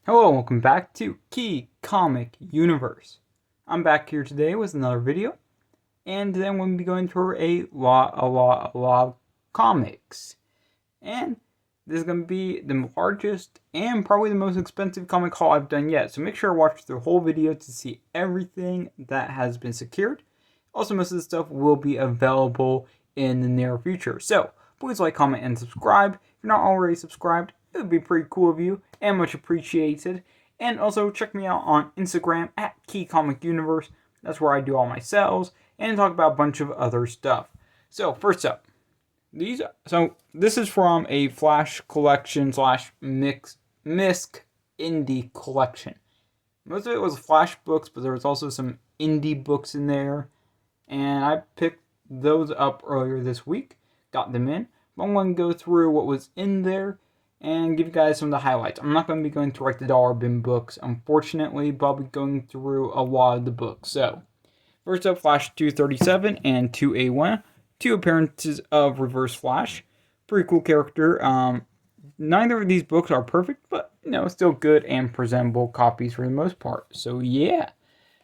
Hello and welcome back to Key Comic Universe. I'm back here today with another video, and then we're going to be going through a lot of comics. And this is going to be the largest and probably the most expensive comic haul I've done yet. So make sure to watch the whole video to see everything that has been secured. Also, most of the stuff will be available in the near future. So please like, comment, and subscribe. If you're not already subscribed, it would be pretty cool of you and much appreciated. And also check me out on Instagram at Key Comic Universe. That's where I do all my sales and talk about a bunch of other stuff. So first up, this is from a Flash collection slash MISC indie collection. Most of it was Flash books, but there was also some indie books in there. And I picked those up earlier this week, got them in. I'm going to go through what was in there and give you guys some of the highlights. I'm not going to be going through like the dollar bin books, unfortunately, but I'll be going through a lot of the books. So, first up, Flash 237 and 2A1, two appearances of Reverse Flash. Pretty cool character. Neither of these books are perfect, but still good and presentable copies for the most part. So yeah,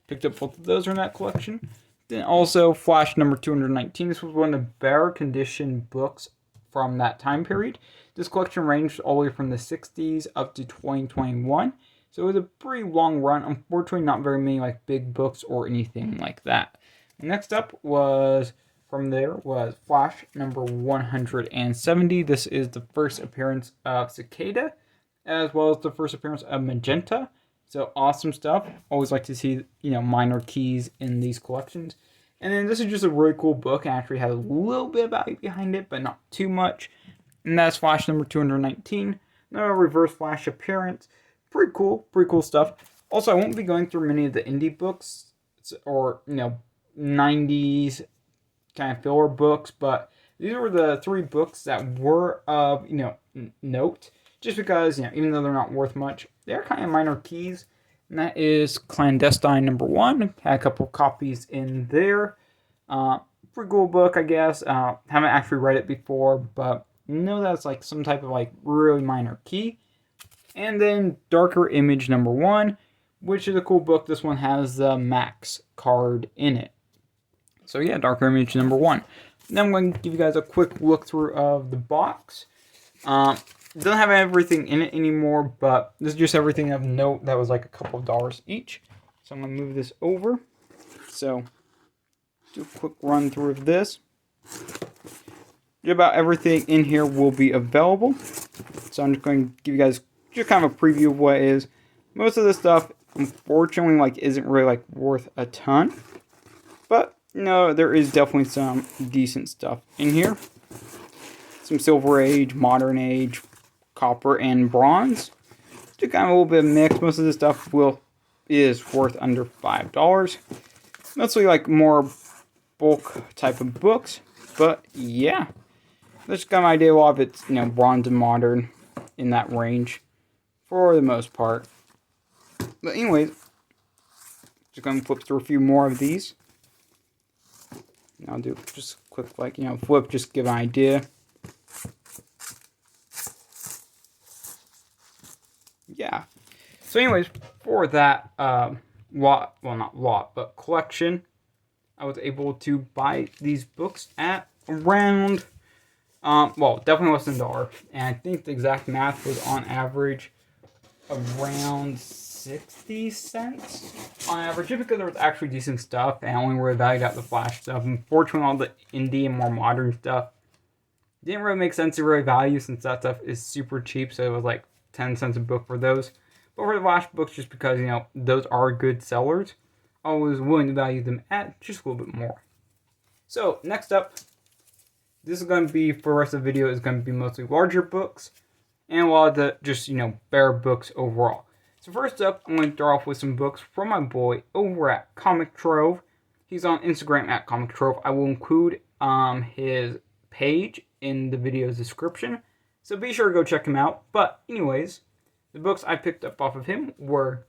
picked up both of those in that collection. Then also Flash number 219. This was one of the better condition books from that time period. This collection ranged all the way from the 60s up to 2021. So it was a pretty long run. Unfortunately, not very many like big books or anything like that. Next up was Flash number 170. This is the first appearance of Cicada, as well as the first appearance of Magenta. So awesome stuff. Always like to see, minor keys in these collections. And then this is just a really cool book. It actually has a little bit of value behind it, but not too much. And that's Flash number 219. Another Reverse Flash appearance. Pretty cool stuff. Also, I won't be going through many of the indie books or, 90s kind of filler books, but these were the three books that were of, note. Just because, even though they're not worth much, they're kind of minor keys. And that is Clandestine number 1. Had a couple copies in there. Pretty cool book, I guess. Haven't actually read it before, but that's like some type of like really minor key. And then Darker Image number 1, which is a cool book. This one has the Max card in it. So yeah, Darker Image number 1. Then I'm going to give you guys a quick look through of the box. Doesn't have everything in it anymore, but this is just everything of note that was like a couple of dollars each. So I'm going to move this over. So, do a quick run through of this. Just about everything in here will be available. So I'm just going to give you guys just kind of a preview of what it is. Most of this stuff, unfortunately, isn't really worth a ton. But, there is definitely some decent stuff in here. Some Silver Age, Modern Age, Copper, and Bronze. Just kind of a little bit of mix. Most of this stuff is worth under $5. Mostly more bulk type of books. But yeah, that's kind of an idea. A lot of it's bronze and modern in that range for the most part. But anyways, just gonna flip through a few more of these. I'll do just a quick flip, just give an idea. Yeah. So anyways, for that collection, I was able to buy these books at around, definitely less than $1. And I think the exact math was on average around 60 cents on average, just because there was actually decent stuff and I only really valued out the Flash stuff. Unfortunately, all the indie and more modern stuff didn't really make sense to really value, since that stuff is super cheap. So it was 10 cents a book for those. But for the Flash books, just because, those are good sellers, I was willing to value them at just a little bit more. So, next up, this is going to be, for the rest of the video, is going to be mostly larger books, and a lot of the just, better books overall. So first up, I'm going to start off with some books from my boy over at Comic.trove. He's on Instagram at Comic.trove. I will include his page in the video's description, so be sure to go check him out. But anyways, the books I picked up off of him were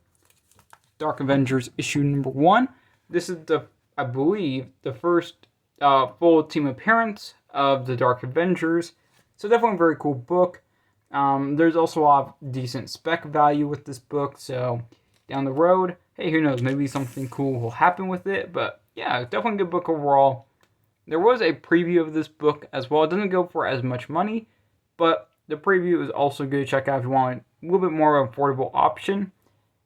Dark Avengers issue number 1. This is I believe, the first full team appearance of the Dark Avengers. So definitely a very cool book. There's also a lot of decent spec value with this book, so down the road, hey, who knows, maybe something cool will happen with it. But yeah, definitely a good book overall. There was a preview of this book as well. It doesn't go for as much money, but the preview is also good to check out if you want a little bit more of an affordable option.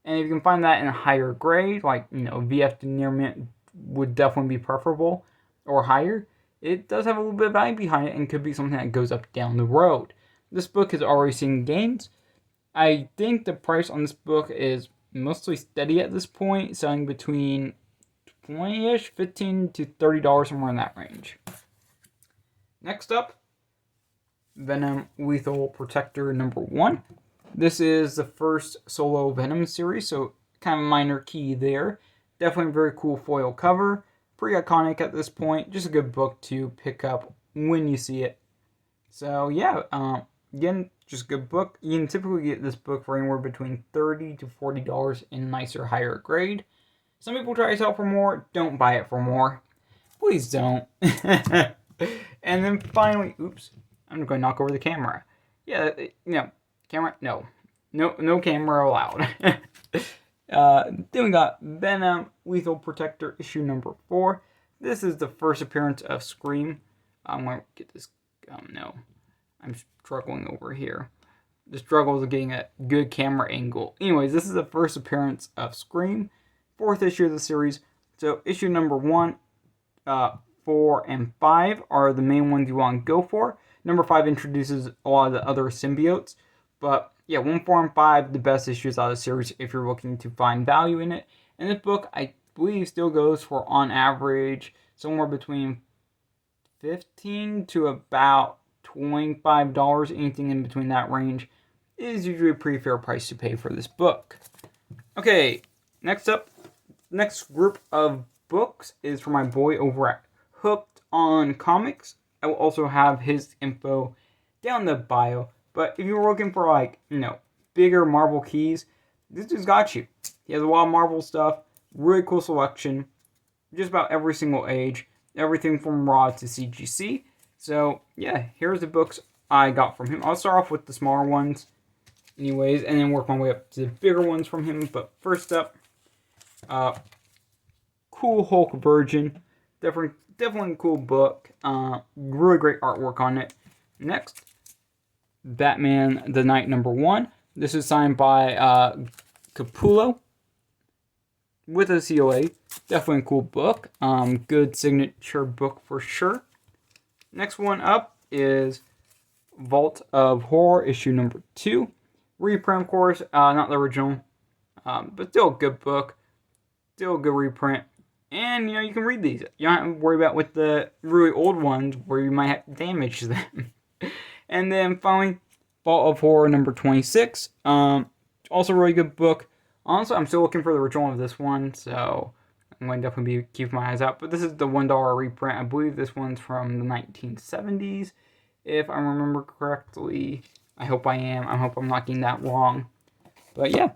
And if you can find that in a higher grade, like, VF to near mint would definitely be preferable, or higher, it does have a little bit of value behind it and could be something that goes up down the road. This book has already seen gains. I think the price on this book is mostly steady at this point, selling between $20-ish, $15 to $30, somewhere in that range. Next up, Venom Lethal Protector number 1. This is the first solo Venom series, so kind of minor key there. Definitely a very cool foil cover. Pretty iconic at this point. Just a good book to pick up when you see it. So yeah, again, just a good book. You can typically get this book for anywhere between $30 to $40 in nicer, higher grade. Some people try to sell for more. Don't buy it for more. Please don't. And then finally, oops, I'm going to knock over the camera. Yeah, camera, no camera allowed. Then we got Venom Lethal Protector issue number 4. This is the first appearance of Scream. I'm going to get this, no, I'm struggling over here. The struggle is getting a good camera angle. Anyways, this is the first appearance of Scream. 4th issue of the series. So issue number 1, 4, and 5 are the main ones you want to go for. Number 5 introduces a lot of the other symbiotes. But yeah, 1, 4, and 5, the best issues out of the series if you're looking to find value in it. And this book, I believe, still goes for, on average, somewhere between $15 to about $25. Anything in between that range is usually a pretty fair price to pay for this book. Okay, next up, next group of books is for my boy over at Hooked on Comics. I will also have his info down the bio. But if you're looking for, bigger Marvel keys, this dude's got you. He has a lot of Marvel stuff, really cool selection, just about every single age, everything from Raw to CGC. So, yeah, here's the books I got from him. I'll start off with the smaller ones, anyways, and then work my way up to the bigger ones from him. But first up, Cool Hulk Virgin. Definitely a cool book. Really great artwork on it. Next, Batman the Night number 1. This is signed by Capullo with a COA. Definitely a cool book. Good signature book for sure. Next one up is Vault of Horror issue number 2. Reprint, of course, not the original, but still a good book. Still a good reprint. And, you can read these. You don't have to worry about with the really old ones where you might have to damage them. And then finally, Vault of Horror number 26. Also a really good book. Honestly, I'm still looking for the original of this one, so I'm going to definitely be keeping my eyes out. But this is the $1 reprint. I believe this one's from the 1970s, if I remember correctly. I hope I am. I hope I'm not getting that wrong. But yeah,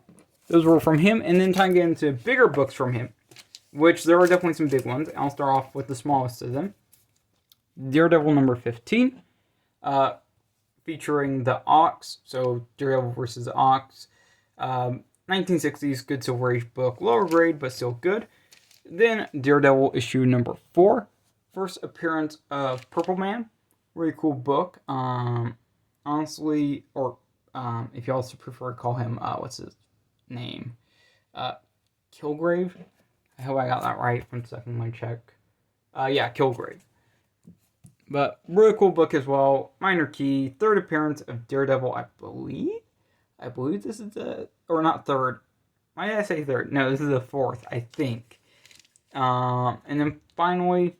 those were from him. And then time to get into bigger books from him, which there are definitely some big ones. I'll start off with the smallest of them. Daredevil number 15, featuring the Ox. So Daredevil versus the Ox. 1960s, good Silver Age book. Lower grade, but still good. Then Daredevil issue number 4. First appearance of Purple Man. Really cool book. Honestly, or if you also prefer to call him, what's his name? Kilgrave. I hope I got that right. 1 second, let me check. Yeah, Kilgrave. But really cool book as well. Minor key. 3rd appearance of Daredevil, I believe. I believe this is the, or not 3rd. Why did I say 3rd? No, this is the 4th, I think. And then finally,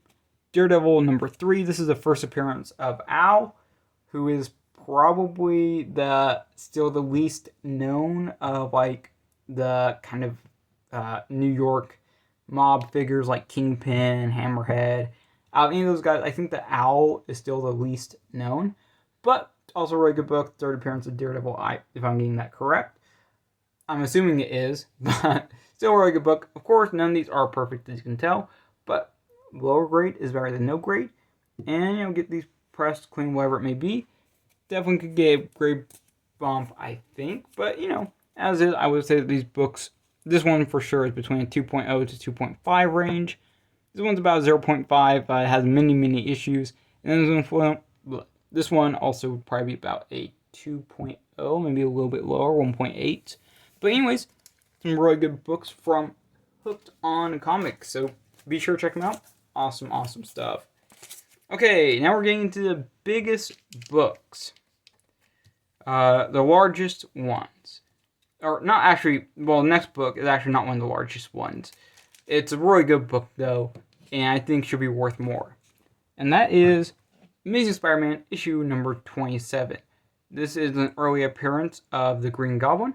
Daredevil number 3. This is the first appearance of Al, who is probably still the least known of the kind of New York mob figures like Kingpin, Hammerhead. Out of any of those guys, I think the Owl is still the least known. But also a really good book. 3rd appearance of Daredevil, if I'm getting that correct. I'm assuming it is, but still a really good book. Of course, none of these are perfect, as you can tell. But lower grade is better than no grade. And, get these pressed, clean, whatever it may be. Definitely could get a great bump, I think. But, as is, I would say that these books, this one for sure is between a 2.0 to 2.5 range. This one's about 0.5. It has many issues. And this one also would probably be about a 2.0, maybe a little bit lower, 1.8. But anyways, some really good books from Hooked on Comics. So be sure to check them out. Awesome stuff. Okay, now we're getting into the biggest books. The largest ones. Or not actually, well, the next book is actually not one of the largest ones. It's a really good book, though, and I think should be worth more. And that is Amazing Spider-Man issue number 27. This is an early appearance of the Green Goblin,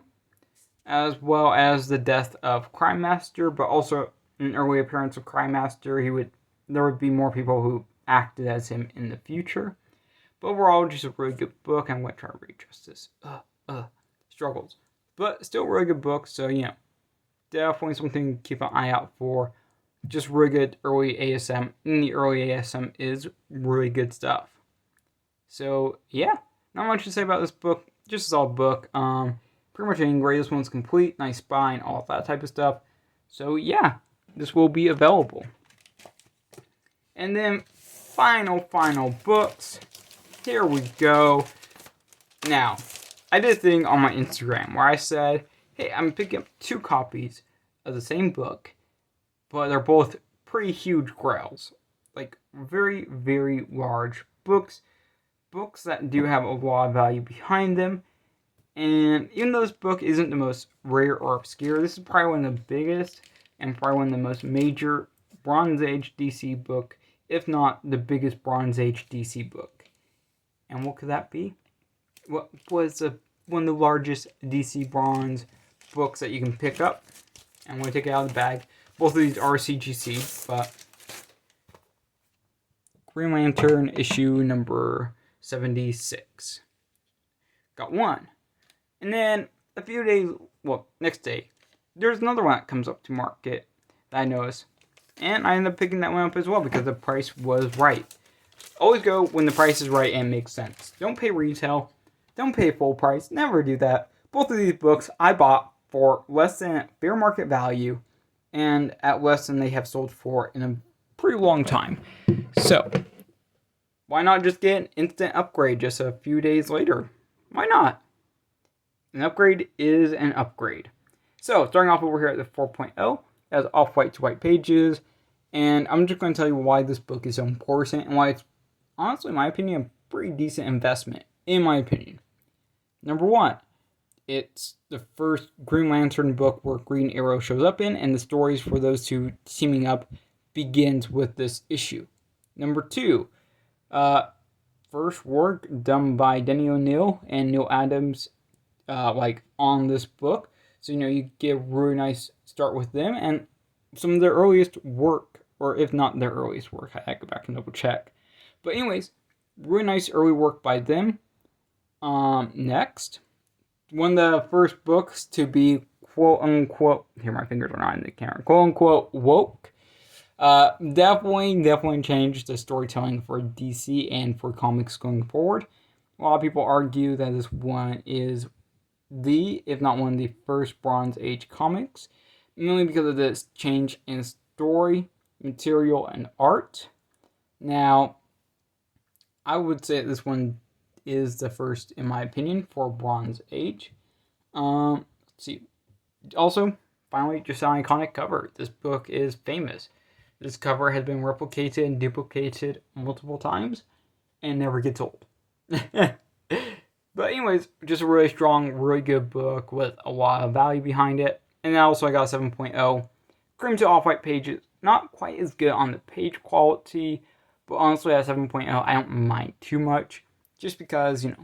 as well as the death of Crime Master, but also an early appearance of Crime Master. There would be more people who acted as him in the future. But overall, just a really good book. I'm going to try to read justice. Struggles. But still a really good book, so, definitely something to keep an eye out for. Just really good early ASM. And the early ASM is really good stuff. So, yeah. Not much to say about this book. Just a solid book. Pretty much any grade. This one's complete. Nice spine. All that type of stuff. So, yeah. This will be available. And then, final books. Here we go. Now, I did a thing on my Instagram where I said, hey, I'm picking up 2 copies of the same book, but they're both pretty huge Grails. Like, very large books. Books that do have a lot of value behind them. And even though this book isn't the most rare or obscure, this is probably one of the biggest and probably one of the most major Bronze Age DC book, if not the biggest Bronze Age DC book. And what could that be? What was one of the largest DC Bronze books that you can pick up? I'm going to take it out of the bag. Both of these are CGC, but Green Lantern issue number 76. Got one. And then a few days, next day, there's another one that comes up to market that I noticed. And I ended up picking that one up as well because the price was right. Always go when the price is right and makes sense. Don't pay retail. Don't pay full price. Never do that. Both of these books I bought for less than fair market value and at less than they have sold for in a pretty long time. So, why not just get an instant upgrade just a few days later? Why not? An upgrade is an upgrade. So, starting off over here at the 4.0, it has off-white to white pages, and I'm just going to tell you why this book is so important and why it's, honestly, in my opinion, a pretty decent investment, in my opinion. Number 1, it's the first Green Lantern book where Green Arrow shows up in, and the stories for those two teaming up begins with this issue. Number 2, first work done by Denny O'Neil and Neil Adams, on this book. So, you get a really nice start with them, and some of their earliest work, or if not their earliest work, I go back and double check. But anyways, really nice early work by them. Next, one of the first books to be quote-unquote, here my fingers are not in the camera, quote-unquote woke. Definitely changed the storytelling for DC and for comics going forward. A lot of people argue that this one is if not one of the first Bronze Age comics, mainly because of this change in story, material, and art. Now, I would say this one is the first, in my opinion, for Bronze Age. Let's see. Also, finally, just an iconic cover. This book is famous. This cover has been replicated and duplicated multiple times and never gets old. But anyways, just a really strong, really good book with a lot of value behind it. And then also I got a 7.0. Cream to off-white pages. Not quite as good on the page quality, but honestly at 7.0 I don't mind too much. Just because, this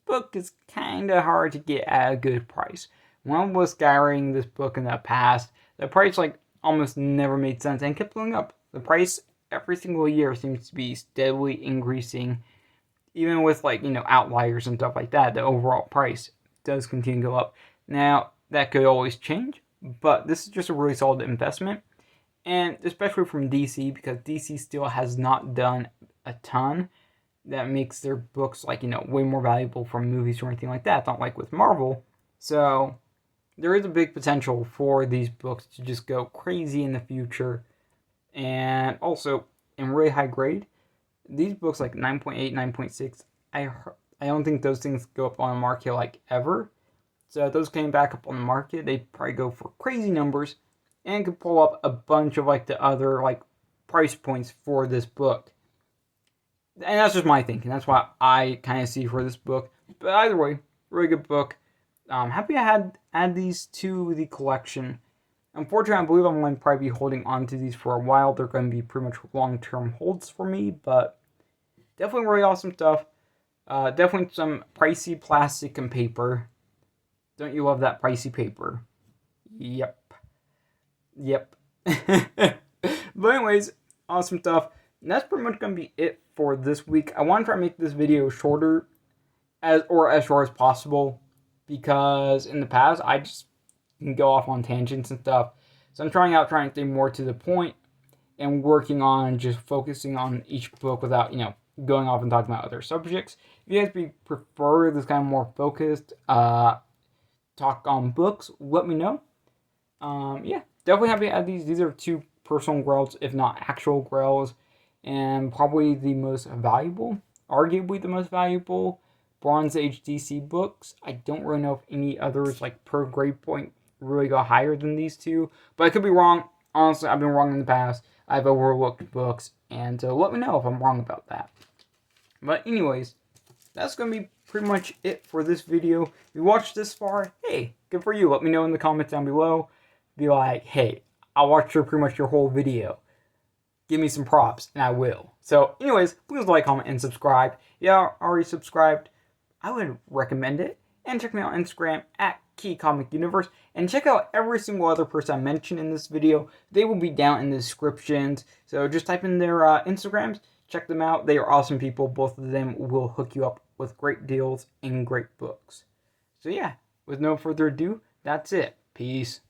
book is kind of hard to get at a good price. When I was scouring this book in the past, the price almost never made sense and kept going up. The price every single year seems to be steadily increasing. Even with outliers and stuff like that, the overall price does continue to go up. Now, that could always change, but this is just a really solid investment. And especially from DC, because DC still has not done a ton that makes their books, like, way more valuable from movies or anything like that. It's not like with Marvel. So there is a big potential for these books to just go crazy in the future. And also, in really high grade, these books like 9.8, 9.6, I don't think those things go up on the market like ever. So if those came back up on the market, they'd probably go for crazy numbers and could pull up a bunch of like the other like price points for this book. And that's just my thinking. That's what I kind of see for this book. But either way, really good book. Happy I had add these to the collection. Unfortunately, I believe I'm going to probably be holding on to these for a while. They're going to be pretty much long-term holds for me, but definitely really awesome stuff. Definitely some pricey plastic and paper. Don't you love that pricey paper? Yep. But anyways, awesome stuff. And that's pretty much going to be it for this week. I want to try to make this video shorter as short as possible, because in the past I just can go off on tangents and stuff. So I'm trying to stay more to the point and working on just focusing on each book without, going off and talking about other subjects. If you guys prefer this kind of more focused talk on books, let me know. Yeah, definitely happy to add these. These are 2 personal Grails, if not actual Grails, and probably the most valuable, arguably the most valuable Bronze Age DC books. I don't really know if any others, like per grade point, really go higher than these 2, but I could be wrong. Honestly, I've been wrong in the past. I've overlooked books, and let me know if I'm wrong about that. But anyways, that's going to be pretty much it for this video. If you watched this far, hey, good for you. Let me know in the comments down below. Be like, hey, I watched pretty much your whole video. Give me some props, and I will. So anyways, please like, comment, and subscribe. If you are already subscribed, I would recommend it. And check me out on Instagram at @KeyComicUniverse. And check out every single other person I mentioned in this video. They will be down in the descriptions. So just type in their Instagrams. Check them out. They are awesome people. Both of them will hook you up with great deals and great books. So yeah, with no further ado, that's it. Peace.